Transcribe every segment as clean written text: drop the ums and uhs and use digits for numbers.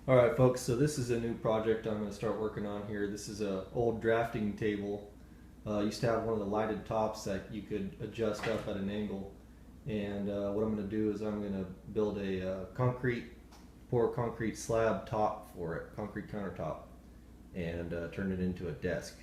Alright folks, so this is a new project I'm going to start working on here. This is an old drafting table. Used to have one of the lighted tops that you could adjust up at an angle. And what I'm going to do is I'm going to build a pour concrete slab top for it, concrete countertop, and turn it into a desk.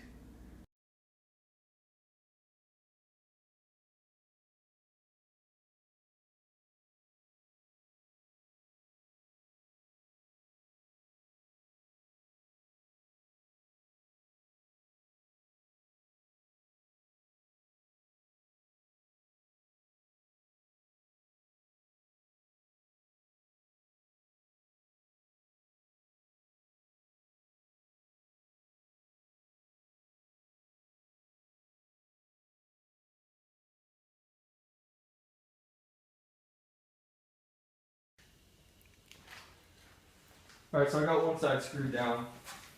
Alright, so I got one side screwed down,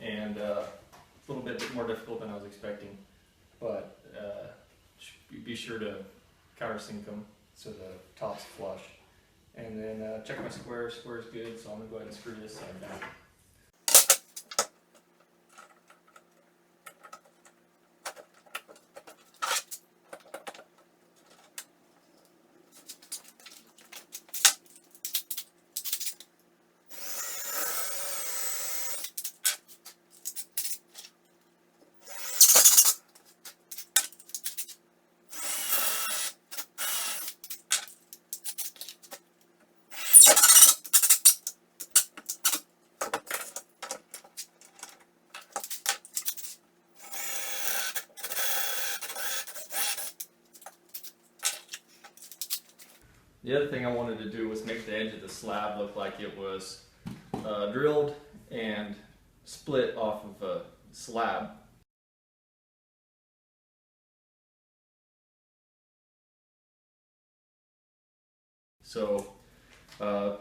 and it's a little bit more difficult than I was expecting, but be sure to countersink them so the top's flush. And then check my square. Square's good, so I'm going to go ahead and screw this side down. The other thing I wanted to do was make the edge of the slab look like it was drilled and split off of a slab. So I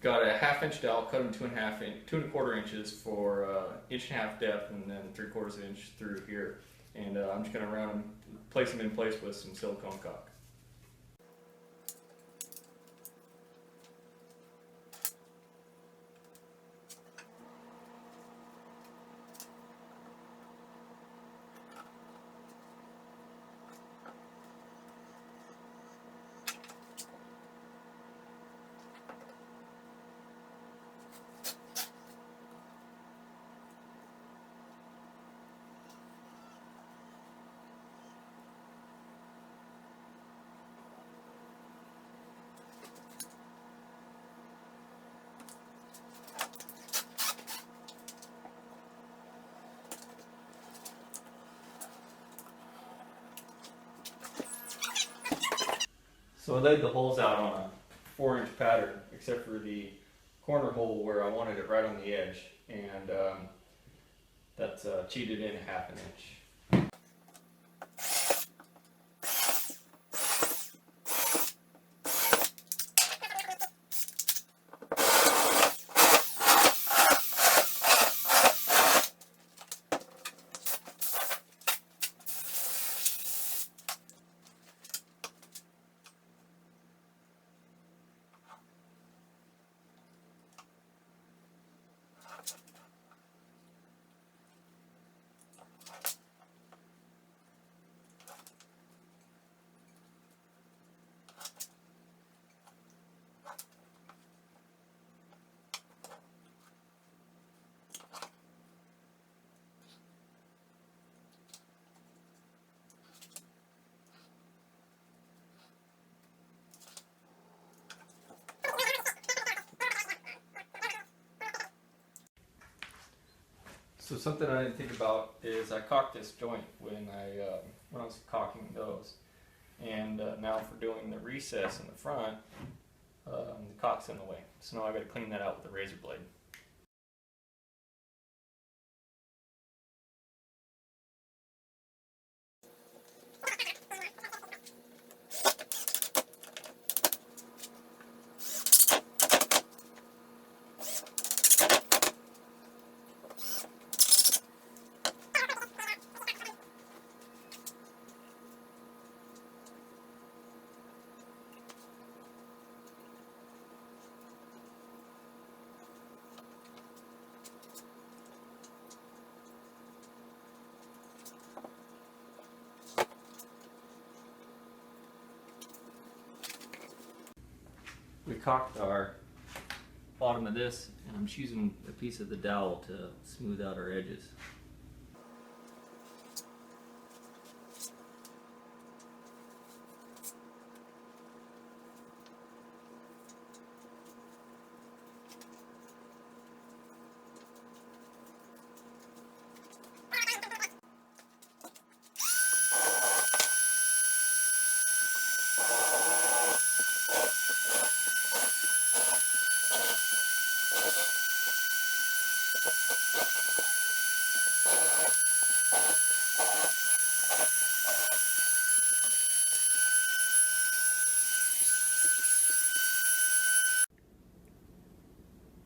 got a 1/2 inch dowel, cut them 2 1/4 inches for 1.5 depth, and then 3/4 inch through here. And I'm just going to place them in place with some silicone caulk. So I laid the holes out on a 4-inch pattern, except for the corner hole where I wanted it right on the edge, and that's cheated in a 1/2 inch. So something I didn't think about is I caulked this joint when I was caulking those, and now for doing the recess in the front, the caulk's in the way. So now I got to clean that out with a razor blade. We caulked our bottom of this, and I'm just using a piece of the dowel to smooth out our edges.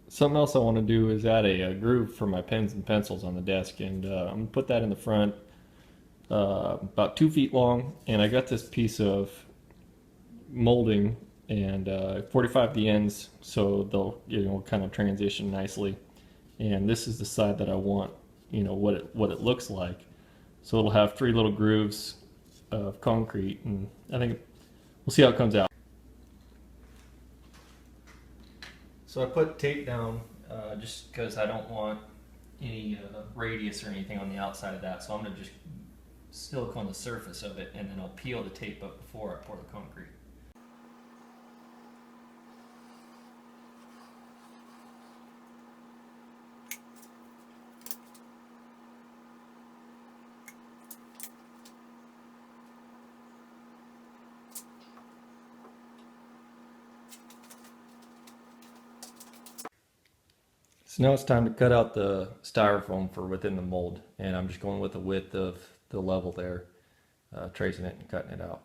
Something else I want to do is add a groove for my pens and pencils on the desk, and I'm going to put that in the front, about 2 feet long, and I got this piece of molding and 45 the ends so they'll kind of transition nicely. And this is the side that I want, what it looks like. So it'll have 3 little grooves of concrete, and I think we'll see how it comes out. So I put tape down just because I don't want any radius or anything on the outside of that. So I'm going to just silicone the surface of it, and then I'll peel the tape up before I pour the concrete. So now it's time to cut out the styrofoam for within the mold, and I'm just going with the width of the level there, tracing it and cutting it out.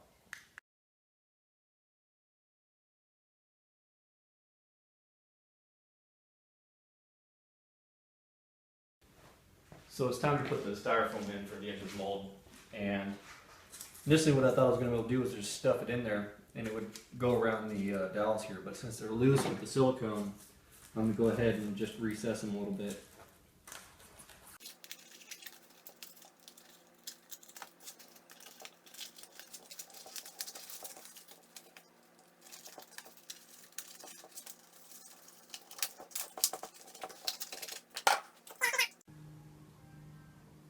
So it's time to put the styrofoam in for the edge of the mold, and initially what I thought I was going to be able to do was just stuff it in there and it would go around the dowels here, but since they're loose with the silicone, I'm going to go ahead and just recess them a little bit.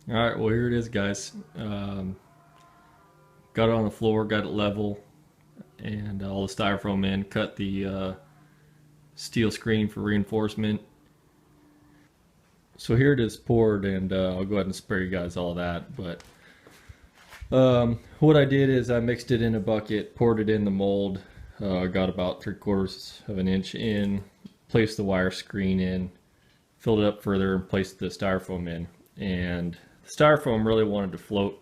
Alright, well here it is, guys. Got it on the floor, got it level, and all the styrofoam in, cut the steel screening for reinforcement. So here it is poured, and I'll go ahead and spare you guys all that. But what I did is I mixed it in a bucket, poured it in the mold, got about 3/4 of an inch in, placed the wire screen in, filled it up further, and placed the styrofoam in. And the styrofoam really wanted to float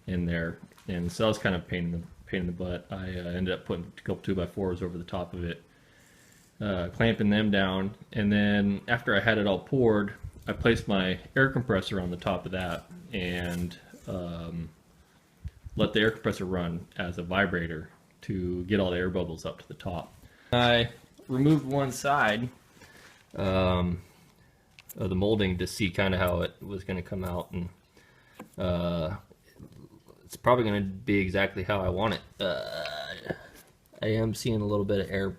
in there, and so I was kind of pain in the butt. I ended up putting a couple 2x4s over the top of it, clamping them down, and then after I had it all poured, I placed my air compressor on the top of that and let the air compressor run as a vibrator to get all the air bubbles up to the top. I removed one side of the molding to see kind of how it was going to come out, and it's probably going to be exactly how I want it. I am seeing a little bit of air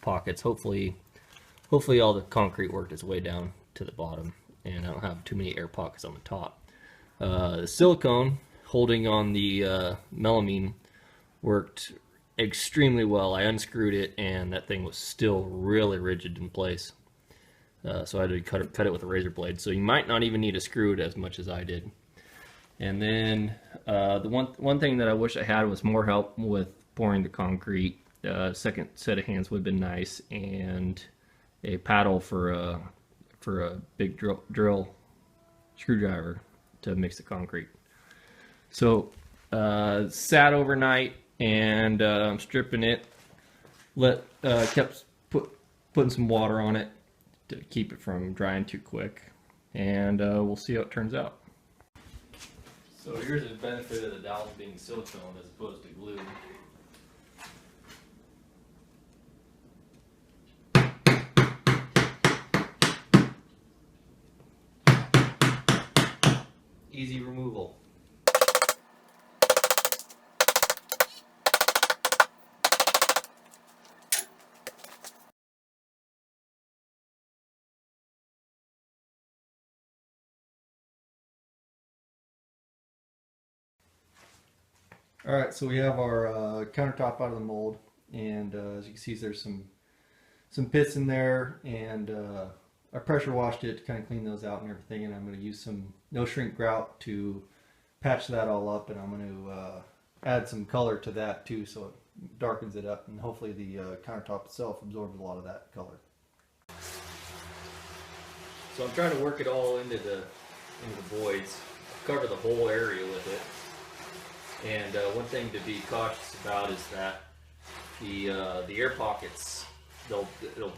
pockets. Hopefully all the concrete worked its way down to the bottom and I don't have too many air pockets on the top. The silicone holding on the melamine worked extremely well. I unscrewed it and that thing was still really rigid in place. So I had to cut it with a razor blade. So you might not even need to screw it as much as I did. And then the one thing that I wish I had was more help with pouring the concrete. Second set of hands would have been nice, and a paddle for a big drill screwdriver to mix the concrete. So sat overnight, and I'm stripping it. Kept putting some water on it to keep it from drying too quick, and we'll see how it turns out. So here's the benefit of the dowels being silicone as opposed to glue. Easy removal. All right, so we have our countertop out of the mold, and as you can see, there's some pits in there, and I pressure washed it to kind of clean those out and everything. And I'm going to use some no shrink grout to patch that all up, and I'm going to add some color to that too, so it darkens it up, and hopefully the countertop itself absorbs a lot of that color. So I'm trying to work it all into the voids, cover the whole area with it. And one thing to be cautious about is that the air pockets, it'll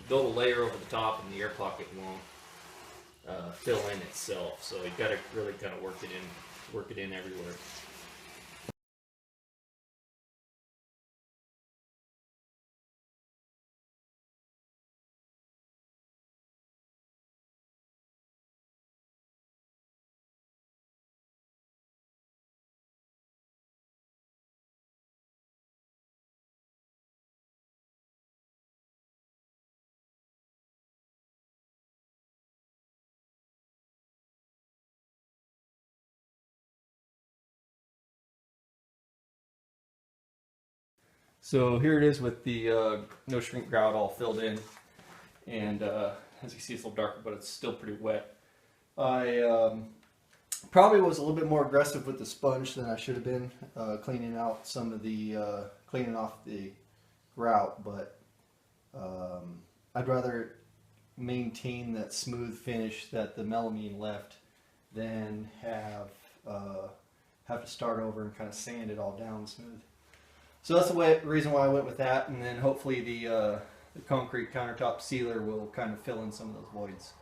build a layer over the top, and the air pocket won't fill in itself. So you got to really kind of work it in everywhere. So here it is with the no shrink grout all filled in, and as you see, it's a little darker, but it's still pretty wet. I probably was a little bit more aggressive with the sponge than I should have been, cleaning out some of the cleaning off the grout, but I'd rather maintain that smooth finish that the melamine left than have to start over and kind of sand it all down smooth. So that's the reason why I went with that, and then hopefully the concrete countertop sealer will kind of fill in some of those voids.